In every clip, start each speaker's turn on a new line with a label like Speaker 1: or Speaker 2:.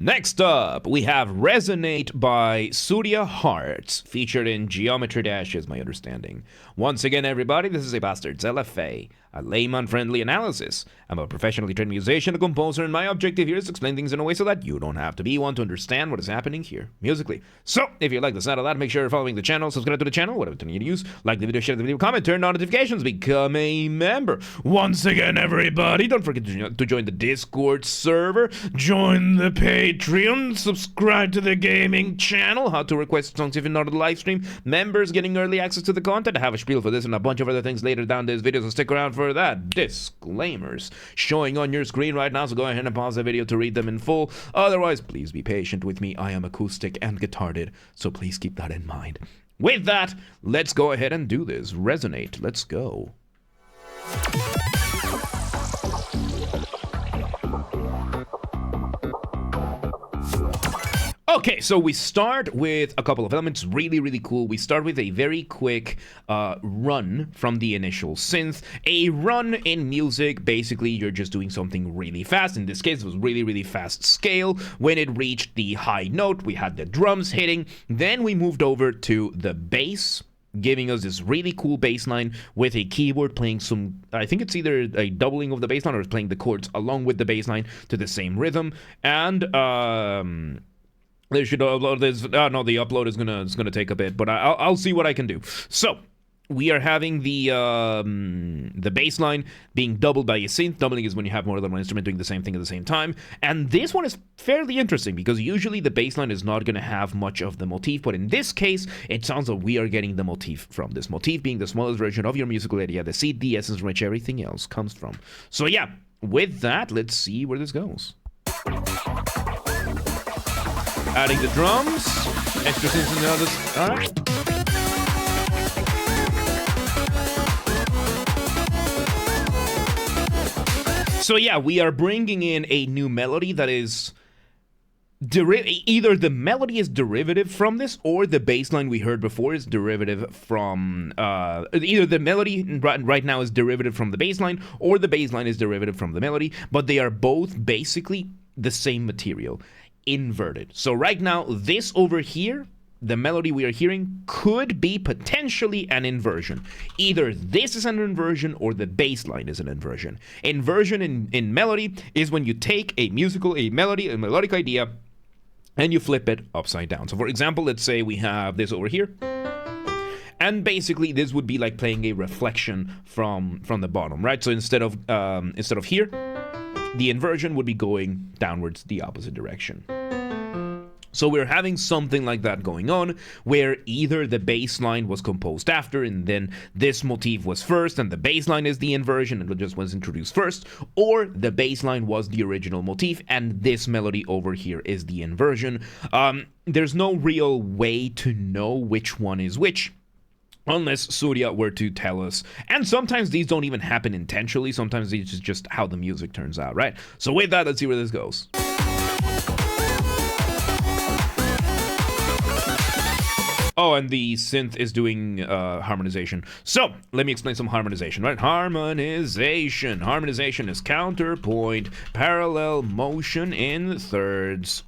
Speaker 1: Next up, we have Resonate by Surya Hearts, featured in Geometry Dash is my understanding. Once again, everybody, this is a Basterd's LFA, a layman-friendly analysis. I'm a professionally trained musician, a composer, and my objective here is to explain things in a way so that you don't have to be one to understand what is happening here, musically. So, if you like the sound of that, make sure you're following the channel, subscribe to the channel, whatever you need to use, like the video, share the video, comment, turn on notifications, become a member. Once again, everybody, don't forget to join the Discord server, join the Patreon, subscribe to the gaming channel, how to request songs if you're not on the live stream, members getting early access to the content. I have a spiel for this and a bunch of other things later down this video, so stick around for that. Disclaimers showing on your screen right now, so go ahead and pause the video to read them in full. Otherwise, please be patient with me. I am acoustic and guitarded, so please keep that in mind. With that, let's go ahead and do this. Resonate. Let's go. Okay, so we start with a couple of elements, really cool. We start with a very quick run from the initial synth. A run in music, basically you're just doing something really fast. In this case, it was really fast scale. When it reached the high note, we had the drums hitting. Then we moved over to the bass, giving us this really cool bass line with a keyboard playing some, I think it's either a doubling of the bass line or it's playing the chords along with the bass line to the same rhythm. And, they should upload this. Oh no, the upload is gonna take a bit, but I'll see what I can do. So we are having the bass line being doubled by a synth. Doubling is when you have more than one instrument doing the same thing at the same time. And this one is fairly interesting because usually the bass line is not going to have much of the motif, but in this case, it sounds like we are getting the motif from this motif being the smallest version of your musical idea, the seed, the essence from which everything else comes from. So yeah, with that, let's see where this goes. Adding the drums, extra synths and others. All right. So yeah, we are bringing in a new melody that is either the melody is derivative from this, or the bass line we heard before is derivative from either the melody right now is derivative from the bass line, or the bass line is derivative from the melody. But they are both basically the same material, inverted. So right now, this over here, the melody we are hearing could be potentially an inversion. Either this is an inversion or the bass line is an inversion. Inversion in melody is when you take a melodic idea, and you flip it upside down. So for example, let's say we have this over here, and basically this would be like playing a reflection from the bottom, right? So instead of here, the inversion would be going downwards the opposite direction. So we're having something like that going on, where either the bass line was composed after, and then this motif was first, and the bass line is the inversion, and it just was introduced first, or the bass line was the original motif, and this melody over here is the inversion. There's no real way to know which one is which, unless Surya were to tell us. And sometimes these don't even happen intentionally. Sometimes it's just how the music turns out, right? So with that, let's see where this goes. Oh, and the synth is doing harmonization. So, let me explain some harmonization, right? Harmonization. Harmonization is counterpoint, parallel motion in thirds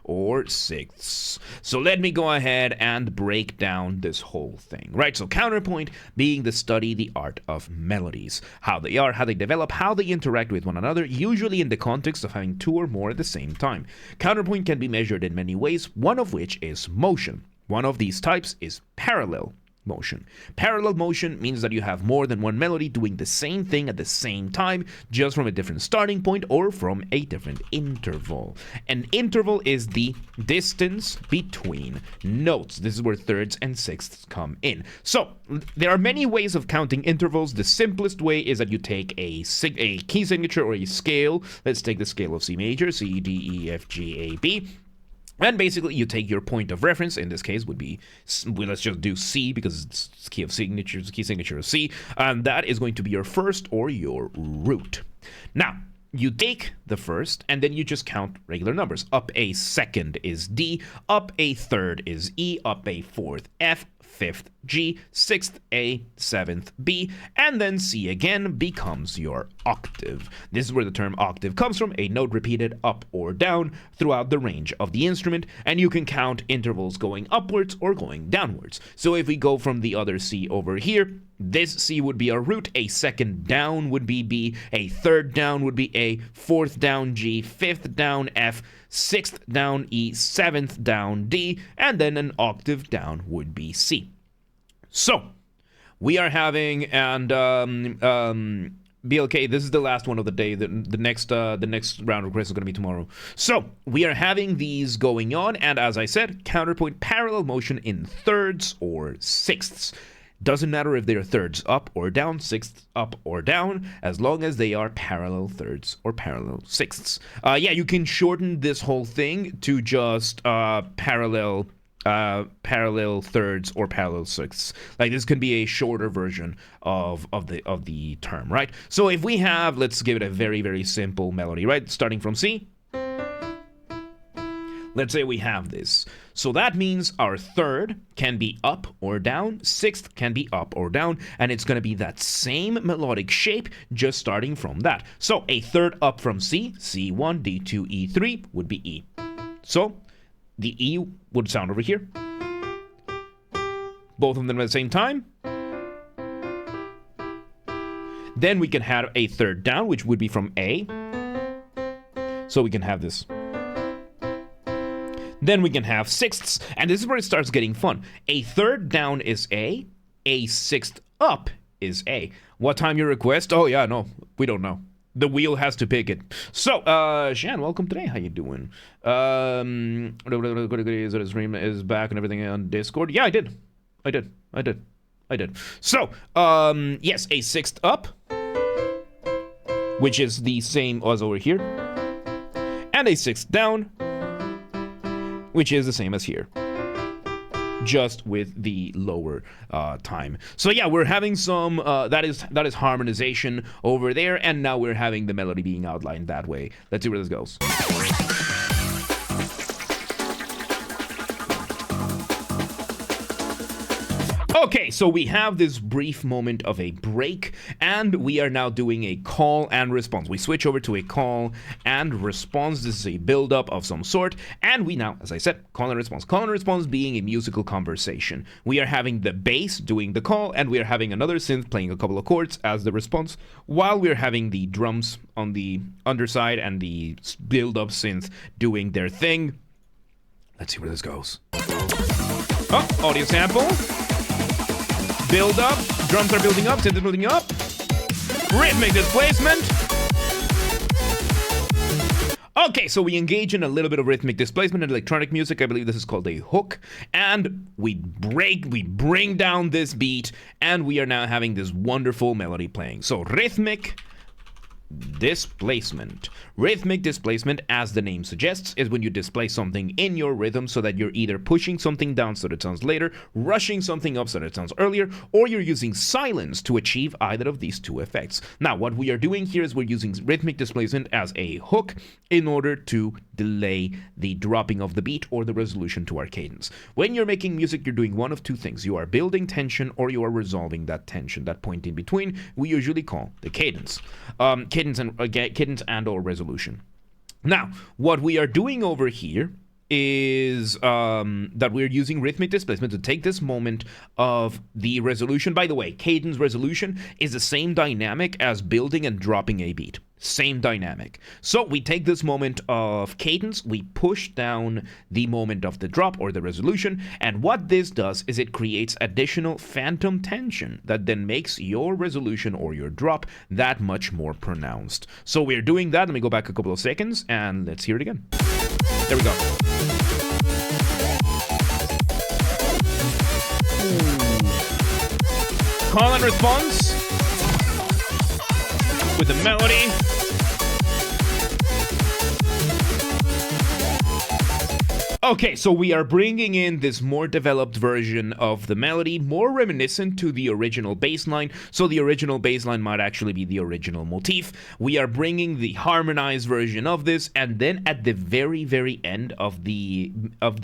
Speaker 1: or sixths. So let me go ahead and break down this whole thing, right? So counterpoint being the art of melodies. How they are, how they develop, how they interact with one another, usually in the context of having two or more at the same time. Counterpoint can be measured in many ways, one of which is motion. One of these types is parallel motion. Parallel motion means that you have more than one melody doing the same thing at the same time, just from a different starting point or from a different interval. An interval is the distance between notes. This is where thirds and sixths come in. So there are many ways of counting intervals. The simplest way is that you take a key signature or a scale. Let's take the scale of C major, C, D, E, F, G, A, B. And basically, you take your point of reference. In this case, would be, well, let's just do C because it's key signature of C, and that is going to be your first or your root. Now, you take the first and then you just count regular numbers. Up a second is D, up a third is E, up a fourth F, fifth G, sixth A, seventh B, and then C again becomes your octave. This is where the term octave comes from, a note repeated up or down throughout the range of the instrument, and you can count intervals going upwards or going downwards. So if we go from the other C over here, this C would be our root, a second down would be B, a third down would be A, fourth down G, fifth down F, sixth down E, seventh down D, and then an octave down would be C. So, we are having, and BLK, this is the last one of the day. The next round of requests is going to be tomorrow. So, we are having these going on, and as I said, counterpoint parallel motion in thirds or sixths. Doesn't matter if they're thirds up or down, sixths up or down, as long as they are parallel thirds or parallel sixths. Yeah, you can shorten this whole thing to just parallel thirds or parallel sixths. Like, this can be a shorter version of the term, right? So if we have, let's give it a very, very simple melody, right? Starting from C. Let's say we have this. So that means our third can be up or down, sixth can be up or down, and it's going to be that same melodic shape just starting from that. So a third up from C, C1, D2, E3 would be E. So the E would sound over here. Both of them at the same time. Then we can have a third down, which would be from A. So we can have this. Then we can have sixths, and this is where it starts getting fun. A third down is A sixth up is A. What time your request? Oh yeah, no, we don't know. The wheel has to pick it. So, Shan, welcome today. How you doing? The stream is back and everything on Discord. Yeah, I did. So, yes, a sixth up, which is the same as over here, and a sixth down, which is the same as here, just with the lower time. So yeah, we're having some, that is harmonization over there, and now we're having the melody being outlined that way. Let's see where this goes. Okay, so we have this brief moment of a break, and we are now doing a call and response. We switch over to a call and response. This is a build-up of some sort, and we now, as I said, call and response. Call and response being a musical conversation. We are having the bass doing the call, and we are having another synth playing a couple of chords as the response, while we're having the drums on the underside and the build-up synth doing their thing. Let's see where this goes. Oh, audio sample. Build up, drums are building up, synth is building up. Rhythmic displacement. Okay, so we engage in a little bit of rhythmic displacement in electronic music. I believe this is called a hook. And we bring down this beat, and we are now having this wonderful melody playing. So rhythmic displacement. Rhythmic displacement, as the name suggests, is when you displace something in your rhythm so that you're either pushing something down so that it sounds later, rushing something up so that it sounds earlier, or you're using silence to achieve either of these two effects. Now, what we are doing here is we're using rhythmic displacement as a hook in order to delay the dropping of the beat or the resolution to our cadence. When you're making music, you're doing one of two things. You are building tension or you are resolving that tension. That point in between, we usually call the cadence. Cadence and or resolution. Now, what we are doing over here is that we're using rhythmic displacement to take this moment of the resolution. By the way, cadence resolution is the same dynamic as building and dropping a beat. Same dynamic. So we take this moment of cadence, we push down the moment of the drop or the resolution, and what this does is it creates additional phantom tension that then makes your resolution or your drop that much more pronounced. So we're doing that. Let me go back a couple of seconds and let's hear it again. There we go. Call and response with the melody. Okay, so we are bringing in this more developed version of the melody, more reminiscent to the original bass line. So the original bass line might actually be the original motif. We are bringing the harmonized version of this, and then at the very, very end of the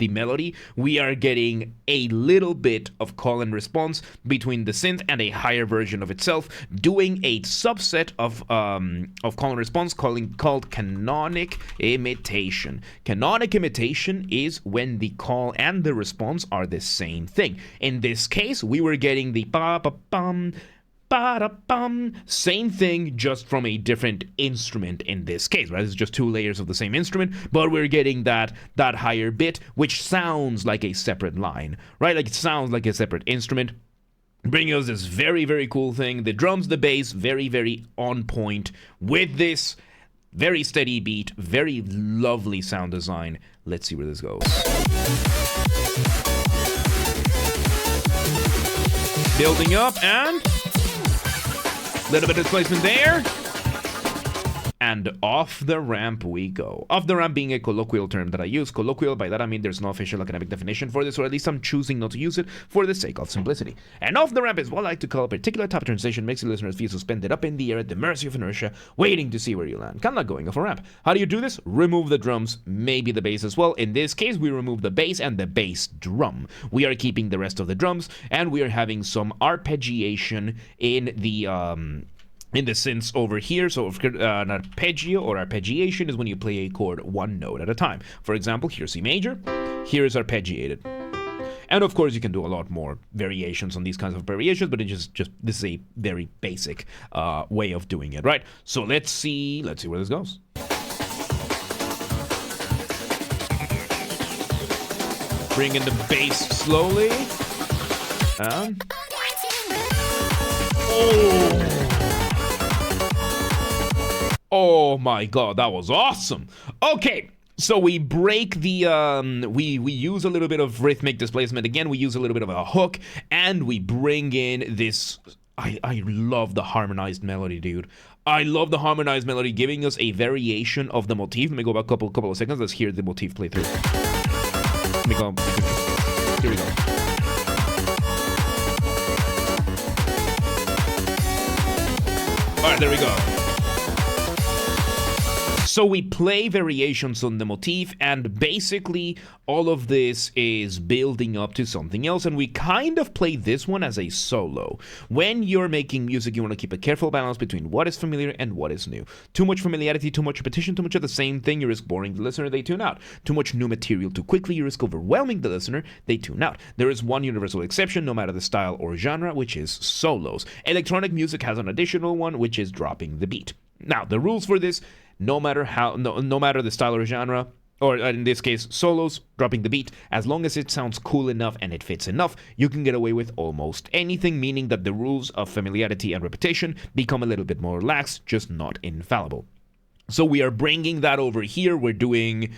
Speaker 1: melody, we are getting a little bit of call and response between the synth and a higher version of itself, doing a subset of call and response called canonic imitation. Canonic imitation is when the call and the response are the same thing. In this case, we were getting the ba-ba-bum, ba-da-bum, same thing, just from a different instrument in this case, right? It's just two layers of the same instrument, but we're getting that higher bit, which sounds like a separate line, right? Like it sounds like a separate instrument. Bringing us this very, very cool thing. The drums, the bass, very, very on point with this very steady beat, very lovely sound design. Let's see where this goes. Building up and a little bit of displacement there. And off the ramp we go. Off the ramp being a colloquial term that I use. Colloquial, by that I mean there's no official academic definition for this, or at least I'm choosing not to use it for the sake of simplicity. And off the ramp is what I like to call a particular type of transition, makes the listeners feel suspended up in the air at the mercy of inertia, waiting to see where you land. Kind of like going off a ramp. How do you do this? Remove the drums, maybe the bass as well. In this case, we remove the bass and the bass drum. We are keeping the rest of the drums, and we are having some arpeggiation in the synths over here. So an arpeggio or arpeggiation is when you play a chord one note at a time. For example, here's C major, here is arpeggiated. And of course you can do a lot more variations on these kinds of variations, but it's just this is a very basic way of doing it, right? So let's see where this goes. Bring in the bass slowly. Oh my god, that was awesome. Okay, so we break the, we use a little bit of rhythmic displacement. Again, we use a little bit of a hook, and we bring in this, I love the harmonized melody, dude. I love the harmonized melody, giving us a variation of the motif. Let me go back a couple of seconds. Let's hear the motif play through. Let me go. Here we go. All right, there we go. So we play variations on the motif, and basically all of this is building up to something else, and we kind of play this one as a solo. When you're making music, you want to keep a careful balance between what is familiar and what is new. Too much familiarity, too much repetition, too much of the same thing, you risk boring the listener, they tune out. Too much new material too quickly, you risk overwhelming the listener, they tune out. There is one universal exception, no matter the style or genre, which is solos. Electronic music has an additional one, which is dropping the beat. Now, the rules for this: no matter the style or genre, or in this case, solos, dropping the beat, as long as it sounds cool enough and it fits enough, you can get away with almost anything, meaning that the rules of familiarity and repetition become a little bit more lax, just not infallible. So we are bringing that over here. We're building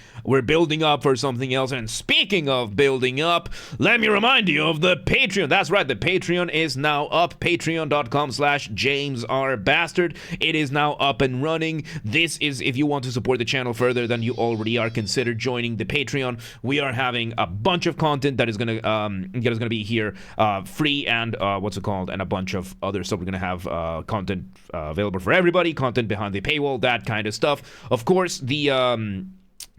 Speaker 1: up for something else. And speaking of building up, let me remind you of the Patreon. That's right, the Patreon is now up. Patreon.com/JamesRBasterd. It is now up and running. This is if you want to support the channel further than you already are. Consider joining the Patreon. We are having a bunch of content that is gonna be here, free, and and a bunch of other stuff. We're gonna have content available for everybody. Content behind the paywall, that kind of stuff. Of course, the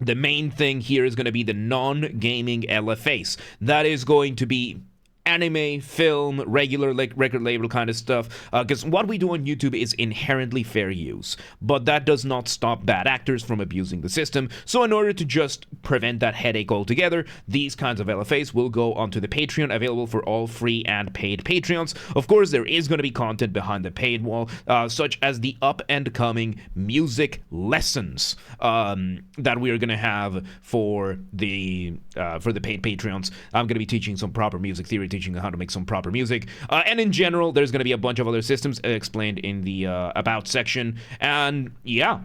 Speaker 1: main thing here is going to be the non-gaming LFAs. That is going to be anime, film, regular record label kind of stuff, because what we do on YouTube is inherently fair use, but that does not stop bad actors from abusing the system. So in order to just prevent that headache altogether, these kinds of LFAs will go onto the Patreon, available for all free and paid Patreons. Of course, there is going to be content behind the paid wall, such as the up and coming music lessons that we are going to have for the paid Patreons. I'm going to be teaching some proper music theory, teaching how to make some proper music, and in general there's going to be a bunch of other systems explained in the about section. And yeah,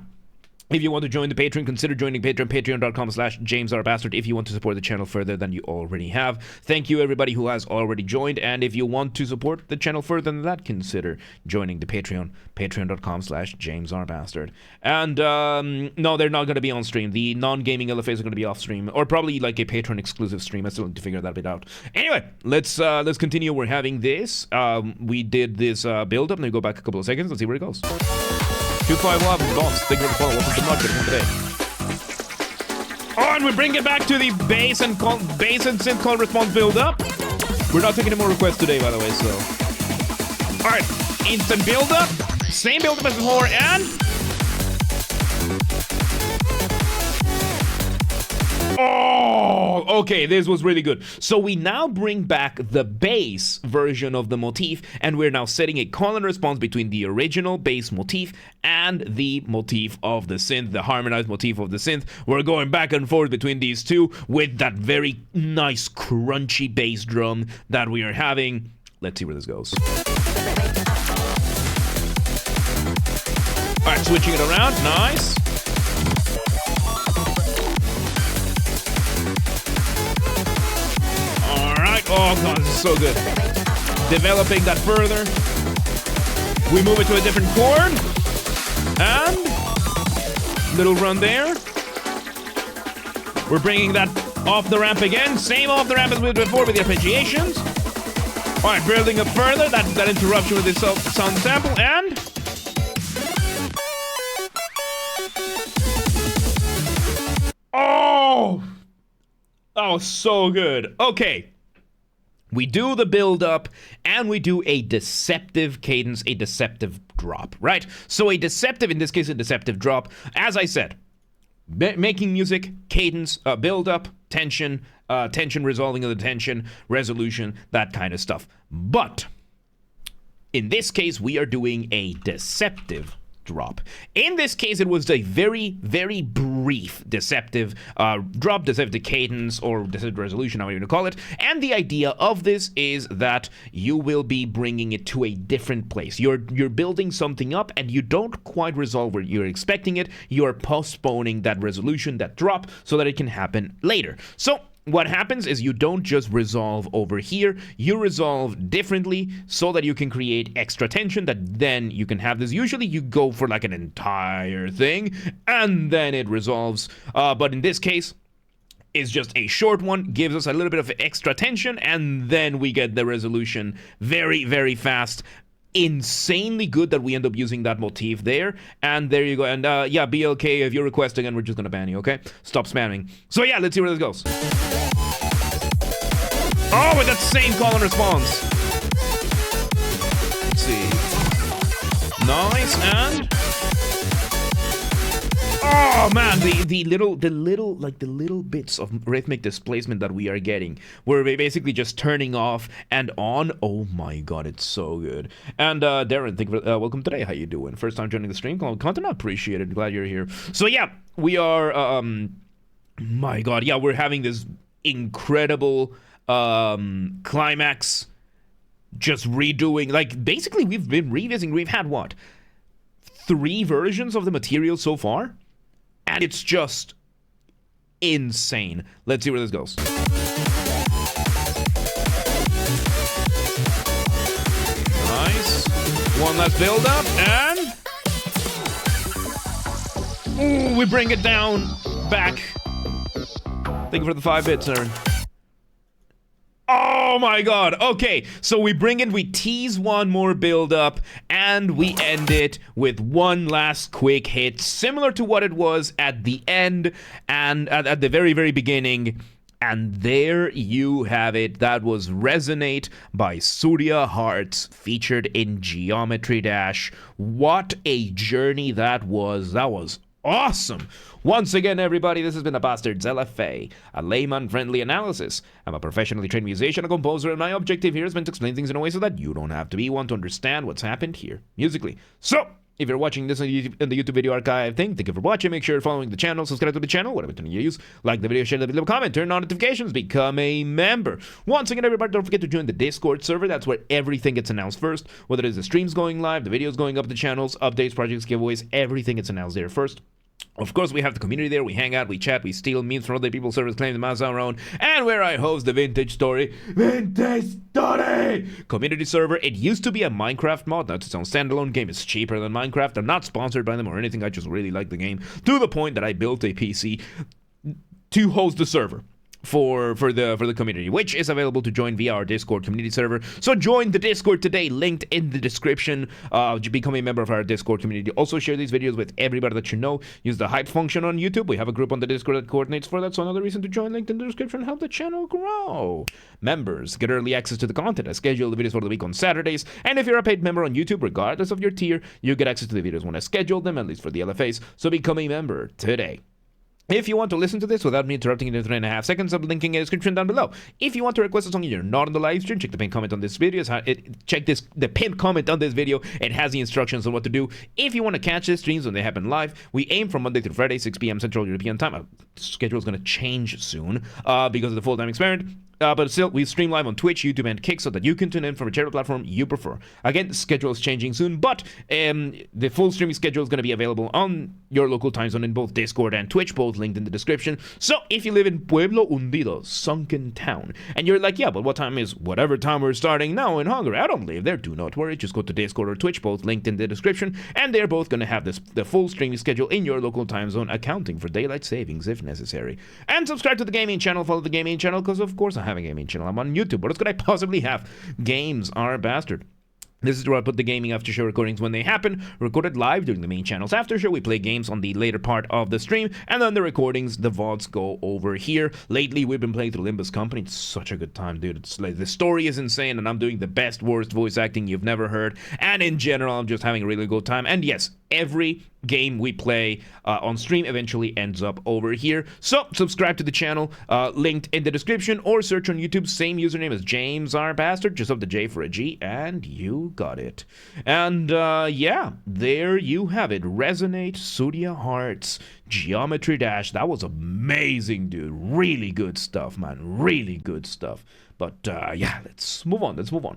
Speaker 1: If you want to join the Patreon, consider joining Patreon, patreon.com/JamesRBasterd if you want to support the channel further than you already have. Thank you, everybody who has already joined. And if you want to support the channel further than that, consider joining the Patreon, patreon.com/JamesRBasterd. And, no, they're not going to be on stream. The non-gaming LFAs are going to be off stream, or probably like a Patreon-exclusive stream. I still need to figure that bit out. Anyway, let's continue. We're having this. We did this build-up. Let me go back a couple of seconds. Let's see where it goes. 251 boss. Thank you for the follow. Welcome to Market today. Oh, and we bring it back to the base and synth call response build up. We're not taking any more requests today, by the way. So, all right, instant build up, same build up as before, and oh, okay, this was really good. So we now bring back the base version of the motif, and we're now setting a call and response between the original base motif and the motif of the synth, the harmonized motif of the synth. We're going back and forth between these two with that very nice crunchy bass drum that we are having. Let's see where this goes. All right, switching it around. Nice. Oh god, this is so good. Developing that further. We move it to a different chord. And little run there. We're bringing that off the ramp again. Same off the ramp as we did before with the arpeggiations. Alright, building up further. That interruption with the sound sample. And oh, so good. Okay. We do the build up and we do a deceptive cadence, a deceptive drop, right? So a deceptive, in this case, a deceptive drop. As I said, making music, cadence, build up, tension, resolving of the tension, resolution, that kind of stuff. But in this case, we are doing a deceptive drop. In this case, it was a very, very brief deceptive drop, deceptive cadence, or deceptive resolution, however you want to call it. And the idea of this is that you will be bringing it to a different place. You're building something up and you don't quite resolve where you're expecting it. You're postponing that resolution, that drop, so that it can happen later. So what happens is you don't just resolve over here, you resolve differently so that you can create extra tension that then you can have this. Usually you go for like an entire thing and then it resolves. But in this case, it's just a short one, gives us a little bit of extra tension, and then we get the resolution very, very fast. Insanely good that we end up using that motif there. And there you go. And yeah, BLK, if you're requesting, and we're just gonna ban you, okay? Stop spamming. So yeah, let's see where this goes. Oh, with that same call and response. Let's see. Nice, and oh man, the little bits of rhythmic displacement that we are getting, we're basically just turning off and on. Oh my god, it's so good. And Darren, thank you for, welcome today. How you doing? First time joining the stream. Content appreciated. Glad you're here. So yeah, we are. My god, yeah, we're having this incredible climax. Just redoing, like basically we've been revisiting. We've had what? 3 versions of the material so far, and it's just insane. Let's see where this goes. Nice. One last build up, and ooh, we bring it down back. Thank you for the 5 bits, Aaron. Oh my god, okay, so we bring in, we tease one more build up, and we end it with one last quick hit, similar to what it was at the end, and at the very, very beginning. And there you have it. That was Resonate by Surya Hearts, featured in Geometry Dash. What a journey that was. That was awesome. Once again, everybody, this has been a Basterd's LFA, a layman-friendly analysis. I'm a professionally trained musician, a composer, and my objective here has been to explain things in a way so that you don't have to be one to understand what's happened here musically. So, if you're watching this on the YouTube video archive thing, thank you for watching. Make sure you're following the channel, subscribe to the channel, whatever button you use. Like the video, share the video, comment, turn on notifications, become a member. Once again, everybody, don't forget to join the Discord server. That's where everything gets announced first. Whether it is the streams going live, the videos going up the channels, updates, projects, giveaways, everything gets announced there first. Of course, we have the community there. We hang out, we chat, we steal memes from other people's servers, claim them as our own, and where I host the Vintage Story community server. It used to be a Minecraft mod. Now it's its own standalone game. It's cheaper than Minecraft. I'm not sponsored by them or anything. I just really like the game to the point that I built a PC to host the server for the community, which is available to join via our Discord community server. So join the Discord today, linked in the description. Become a member of our Discord community. Also share these videos with everybody that you know. Use the hype function on YouTube. We have a group on the Discord that coordinates for that, so another reason to join, linked in the description. Help the channel grow. Members get early access to the content. I schedule the videos for the week on Saturdays, and if you're a paid member on YouTube, regardless of your tier, you get access to the videos when I schedule them, at least for the LFAs. So become a member today. If you want to listen to this without me interrupting it in 3.5 seconds, I'm linking in the description down below. If you want to request a song and you're not on the live stream, check the pinned comment on this video. The pinned comment on this video. It has the instructions on what to do. If you want to catch the streams when they happen live, we aim from Monday through Friday, 6 p.m. Central European Time. Our schedule is going to change soon because of the full-time experiment. But still, we stream live on Twitch, YouTube, and Kick so that you can tune in from whichever platform you prefer. Again, the schedule is changing soon, but the full streaming schedule is going to be available on your local time zone in both Discord and Twitch, both linked in the description. So if you live in Pueblo Hundido, Sunken Town, and you're like, yeah, but what time is whatever time we're starting now in Hungary? I don't live there. Do not worry. Just go to Discord or Twitch, both linked in the description, and they're both going to have the full streaming schedule in your local time zone, accounting for daylight savings if necessary. And subscribe to the gaming channel. Follow the gaming channel, because of course I have a gaming channel. I'm on YouTube. What else could I possibly have? Games are Basterd. This is where I put the gaming after show recordings when they happen, recorded live during the main channel's after show. We play games on the later part of the stream, and then the recordings, the VODs, go over here. Lately, we've been playing through Limbus Company. It's such a good time, dude. It's like, the story is insane, and I'm doing the best, worst voice acting you've never heard. And in general, I'm just having a really good time. And yes, every game we play on stream eventually ends up over here. So subscribe to the channel, linked in the description, or search on YouTube, same username as James R. Basterd, just up the J for a G, and you got it. And yeah, there you have it. Resonate, Surya Hearts, Geometry Dash. That was amazing, dude. Really good stuff, man. Really good stuff. But yeah, let's move on.